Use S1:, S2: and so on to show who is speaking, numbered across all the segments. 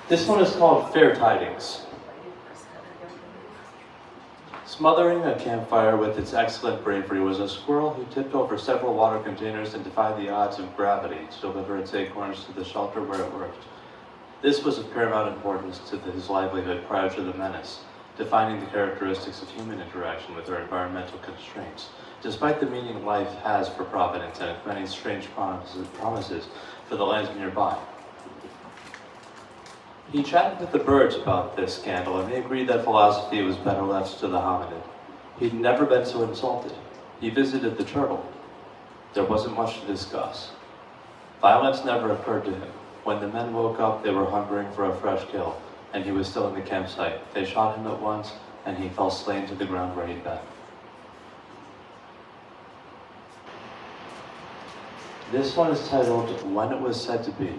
S1: This one is called Fair Tidings. Smothering a campfire with its excellent bravery was a squirrel who tipped over several water containers and defied the odds of gravity to deliver its acorns to the shelter where it worked. This was of paramount importance to his livelihood prior to the menace, defining the characteristics of human interaction with our environmental constraints, despite the meaning life has for providence and its many strange promises for the lands nearby. He chatted with the birds about this scandal, and they agreed that philosophy was better left to the hominid. He'd never been so insulted. He visited the turtle. There wasn't much to discuss. Violence never occurred to him. When the men woke up, they were hungering for a fresh kill, and he was still in the campsite. They shot him at once, and he fell slain to the ground where he'd been. This one is titled, When It Was Said to Be.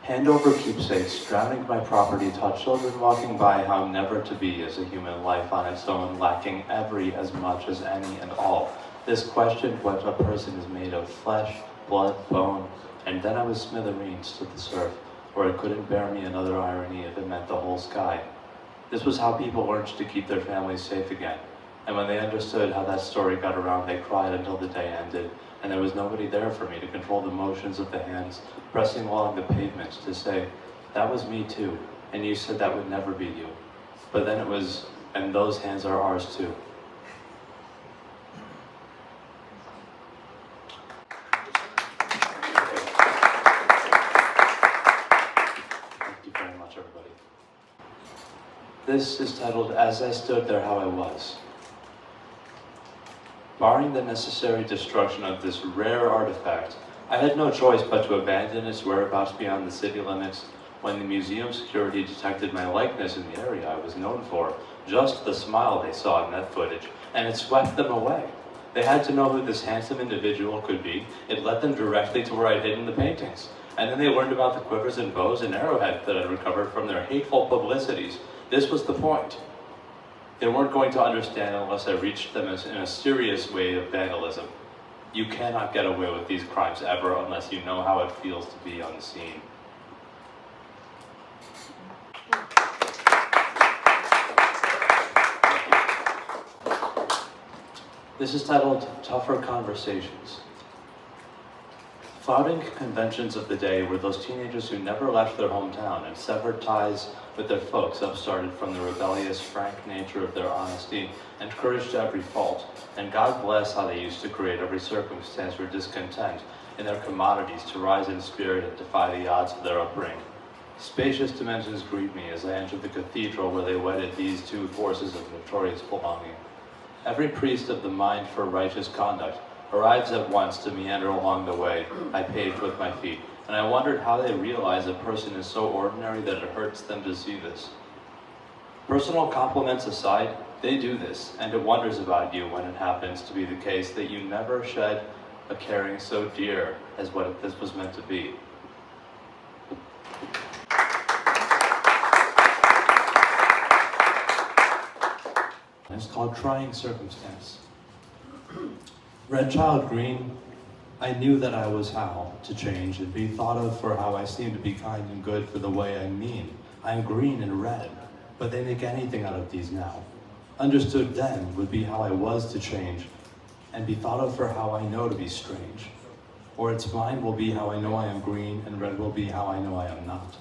S1: Hand over keepsakes, drowning my property, taught children walking by how never to be as a human life on its own, lacking every as much as any and all. This questioned what a person is made of, flesh, blood, bone, and then I was smithereens to the surf, where it couldn't bear me another irony if it meant the whole sky. This was how people learned to keep their families safe again, and when they understood how that story got around, they cried until the day ended, and there was nobody there for me to control the motions of the hands pressing along the pavements to say, that was me too, and you said that would never be you. But then it was, and those hands are ours too. Thank you very much, everybody. This is titled, As I Stood There How I Was. Barring the necessary destruction of this rare artifact, I had no choice but to abandon its whereabouts beyond the city limits. When the museum security detected my likeness in the area I was known for, just the smile they saw in that footage, and it swept them away. They had to know who this handsome individual could be. It led them directly to where I'd hidden the paintings. And then they learned about the quivers and bows and arrowheads that I'd recovered from their hateful publicities. This was the point. They weren't going to understand unless I reached them in a serious way of vandalism. You cannot get away with these crimes ever unless you know how it feels to be on the scene. This is titled Tougher Conversations. Flouting conventions of the day were those teenagers who never left their hometown and severed ties with their folks upstarted from the rebellious, frank nature of their honesty and courage to every fault. And God bless how they used to create every circumstance for discontent in their commodities to rise in spirit and defy the odds of their upbringing. Spacious dimensions greet me as I enter the cathedral where they wedded these two forces of notorious belonging. Every priest of the mind for righteous conduct arrives at once to meander along the way I paved with my feet, and I wondered how they realize a person is so ordinary that it hurts them to see this. Personal compliments aside, they do this, and it wonders about you when it happens to be the case that you never shed a caring so dear as what this was meant to be. It's called Trying Circumstance. Red Child Green, I knew that I was how to change and be thought of for how I seem to be kind and good for the way I mean. I'm green and red, but they make anything out of these now. Understood then would be how I was to change and be thought of for how I know to be strange. Or its mine will be how I know I am green and red will be how I know I am not.